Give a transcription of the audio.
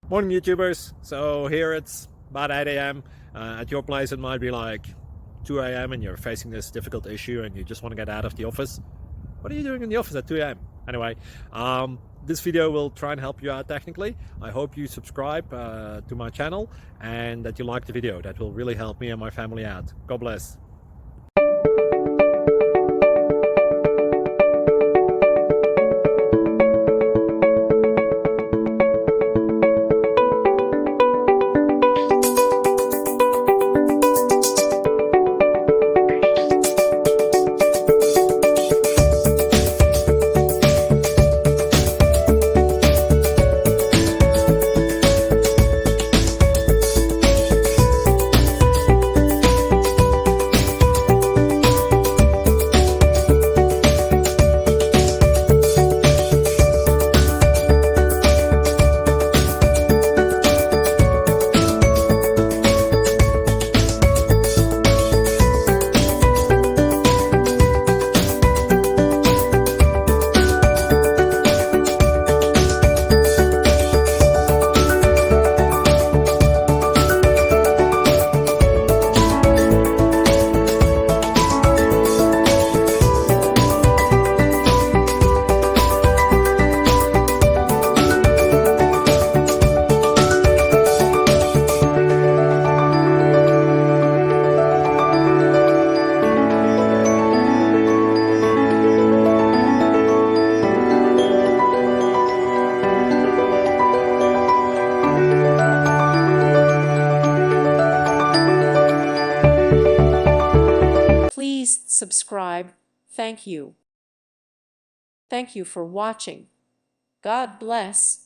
Morning YouTubers. So here it's about 8 a.m. At your place it might be like 2 a.m. and you're facing this difficult issue and you just want to get out of the office. What are you doing in the office at 2 a.m.? Anyway, this video will try and help you out technically. I hope you subscribe to my channel and that you like the video. That will really help me and my family out. God bless. Please subscribe. Thank you. Thank you for watching. God bless.